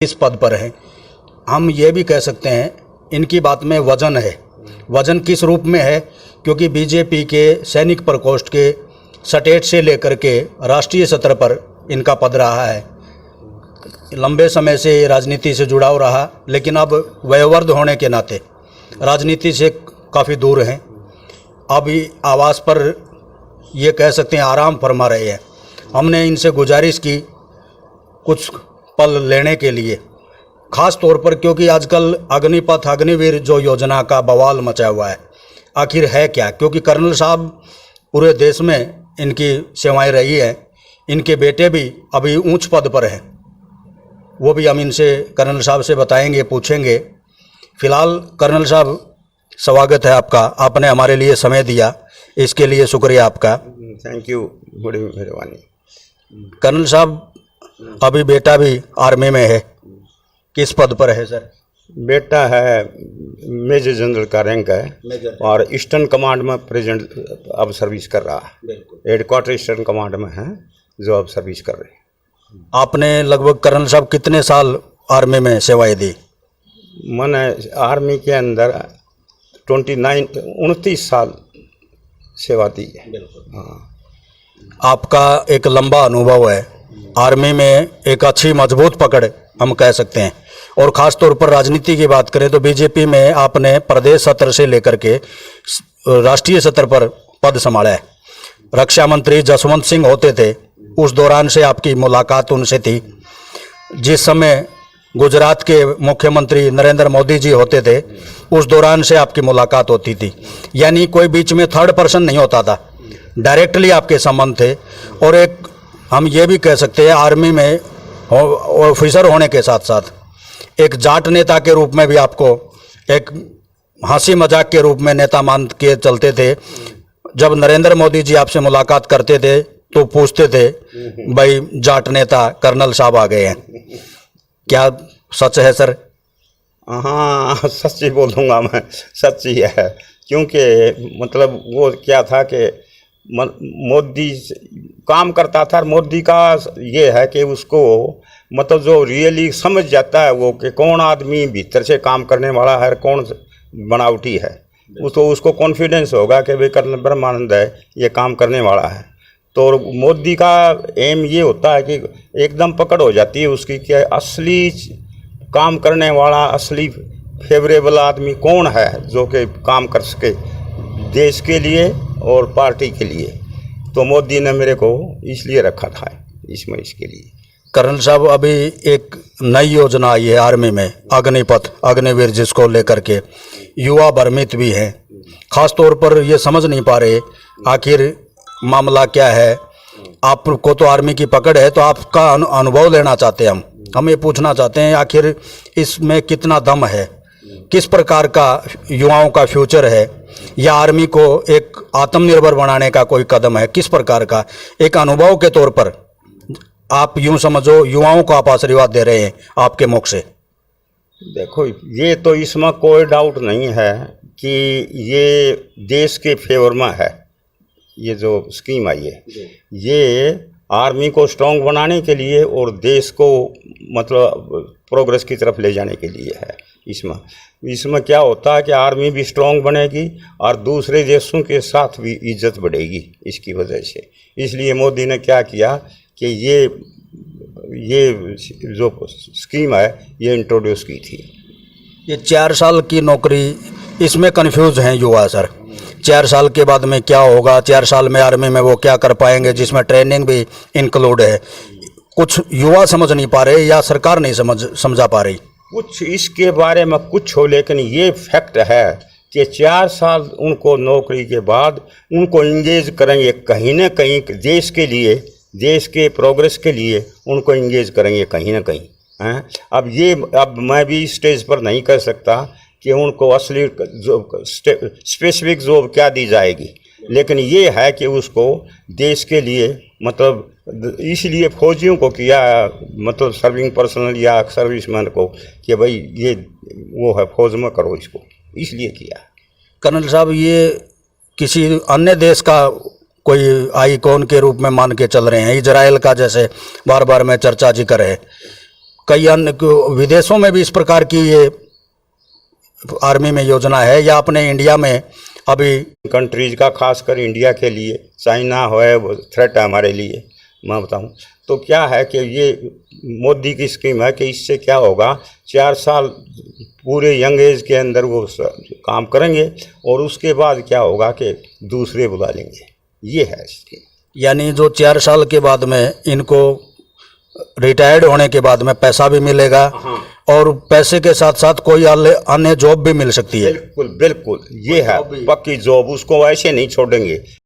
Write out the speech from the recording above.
इस पद पर हैं। हम ये भी कह सकते हैं इनकी बात में वजन है। वजन किस रूप में है? क्योंकि बीजेपी के सैनिक प्रकोष्ठ के स्टेट से लेकर के राष्ट्रीय स्तर पर इनका पद रहा है। लंबे समय से राजनीति से जुड़ाव रहा, लेकिन अब वयोवृद्ध होने के नाते राजनीति से काफ़ी दूर हैं। अभी आवास पर ये कह सकते हैं आराम फरमा रहे हैं। हमने इनसे गुजारिश की कुछ पल लेने के लिए, ख़ास तौर पर क्योंकि आजकल अग्निपथ अग्निवीर जो योजना का बवाल मचा हुआ है, आखिर है क्या? क्योंकि कर्नल साहब पूरे देश में इनकी सेवाएं रही हैं। इनके बेटे भी अभी ऊंच पद पर हैं, वो भी हम इनसे कर्नल साहब से बताएंगे, पूछेंगे। फ़िलहाल कर्नल साहब स्वागत है आपका, आपने हमारे लिए समय दिया, इसके लिए शुक्रिया आपका। थैंक यू, बड़ी मेहरबानी। कर्नल साहब अभी बेटा भी आर्मी में है, किस पद पर है सर? बेटा है मेजर जनरल का रैंक है और ईस्टर्न कमांड में प्रेजेंट अब सर्विस कर रहा है। हेडक्वार्टर ईस्टर्न कमांड में है जो अब सर्विस कर रहे हैं। आपने लगभग कर्नल साहब कितने साल आर्मी में सेवाएं दी? मैंने आर्मी के अंदर 29 साल सेवा दी है। हाँ। आपका एक लंबा अनुभव है आर्मी में, एक अच्छी मजबूत पकड़ हम कह सकते हैं। और ख़ास तौर पर राजनीति की बात करें तो बीजेपी में आपने प्रदेश स्तर से लेकर के राष्ट्रीय स्तर पर पद संभाला है। रक्षा मंत्री जसवंत सिंह होते थे, उस दौरान से आपकी मुलाकात उनसे थी। जिस समय गुजरात के मुख्यमंत्री नरेंद्र मोदी जी होते थे, उस दौरान से आपकी मुलाकात होती थी। यानी कोई बीच में थर्ड पर्सन नहीं होता था, डायरेक्टली आपके संबंध थे। और एक हम ये भी कह सकते हैं आर्मी में ऑफिसर होने के साथ साथ एक जाट नेता के रूप में भी आपको एक हंसी मजाक के रूप में नेता मान के चलते थे। जब नरेंद्र मोदी जी आपसे मुलाकात करते थे तो पूछते थे भाई जाट नेता कर्नल साहब आ गए हैं, क्या सच है सर? हाँ, सच ही बोलूँगा मैं, सच ही है। क्योंकि मतलब वो क्या था कि मोदी काम करता था। मोदी का ये है कि उसको मतलब जो रियली समझ जाता है वो कि कौन आदमी भीतर से काम करने वाला है, कौन बनावटी है, उसको कॉन्फिडेंस होगा कि भाई कर्नल ब्रह्मानंद है, ये काम करने वाला है। तो मोदी का एम ये होता है कि एकदम पकड़ हो जाती है उसकी कि असली काम करने वाला, असली फेवरेबल आदमी कौन है जो कि काम कर सके देश के लिए और पार्टी के लिए। तो मोदी ने मेरे को इसलिए रखा था इसमें, इसके लिए। कर्नल साहब अभी एक नई योजना आई है आर्मी में, अग्निपथ अग्निवीर, जिसको लेकर के युवा भ्रमित भी हैं। खास तौर पर ये समझ नहीं पा रहे आखिर मामला क्या है। आपको तो आर्मी की पकड़ है, तो आपका अनुभव लेना चाहते हैं हम ये पूछना चाहते हैं आखिर इसमें कितना दम है, किस प्रकार का युवाओं का फ्यूचर है, या आर्मी को एक आत्मनिर्भर बनाने का कोई कदम है, किस प्रकार का? एक अनुभव के तौर पर आप यूं समझो युवाओं को आप आशीर्वाद दे रहे हैं आपके मुख से। देखो, ये तो इसमें कोई डाउट नहीं है कि ये देश के फेवर में है। ये जो स्कीम आई है ये आर्मी को स्ट्रॉन्ग बनाने के लिए और देश को मतलब प्रोग्रेस की तरफ ले जाने के लिए है। इसमें क्या होता है कि आर्मी भी स्ट्रॉन्ग बनेगी और दूसरे देशों के साथ भी इज्जत बढ़ेगी इसकी वजह से। इसलिए मोदी ने क्या किया कि ये जो स्कीम है ये इंट्रोड्यूस की थी। ये 4 साल की नौकरी, इसमें कंफ्यूज हैं युवा सर। 4 साल के बाद में क्या होगा, 4 साल में आर्मी में वो क्या कर पाएंगे, जिसमें ट्रेनिंग भी इंक्लूड है। कुछ युवा समझ नहीं पा रहे या सरकार नहीं समझा पा रही। कुछ इसके बारे में कुछ हो, लेकिन ये फैक्ट है कि 4 साल उनको नौकरी के बाद उनको इंगेज करेंगे कहीं ना कहीं देश के लिए, देश के प्रोग्रेस के लिए उनको इंगेज करेंगे कहीं ना कहीं हैं। अब मैं भी स्टेज पर नहीं कह सकता कि उनको असली जो स्पेसिफिक जॉब क्या दी जाएगी, लेकिन ये है कि उसको देश के लिए मतलब इसलिए फौजियों को किया, मतलब सर्विंग पर्सनल या सर्विसमैन को कि भाई ये वो है फौज में करो, इसको इसलिए किया। कर्नल साहब ये किसी अन्य देश का कोई आइकॉन के रूप में मान के चल रहे हैं, इजराइल का जैसे बार बार में चर्चा जिक्र है। कई अन्य विदेशों में भी इस प्रकार की ये आर्मी में योजना है, या अपने इंडिया में अभी? कंट्रीज का खासकर इंडिया के लिए, चाइना है वो थ्रेट है हमारे लिए, मैं बताऊं तो क्या है कि ये मोदी की स्कीम है कि इससे क्या होगा, 4 साल पूरे यंग एज के अंदर वो काम करेंगे और उसके बाद क्या होगा कि दूसरे बुला लेंगे, ये है स्कीम। यानी जो 4 साल के बाद में इनको रिटायर्ड होने के बाद में पैसा भी मिलेगा, और पैसे के साथ साथ कोई अन्य जॉब भी मिल सकती है। बिल्कुल बिल्कुल, ये है पक्की जॉब, उसको ऐसे नहीं छोड़ेंगे।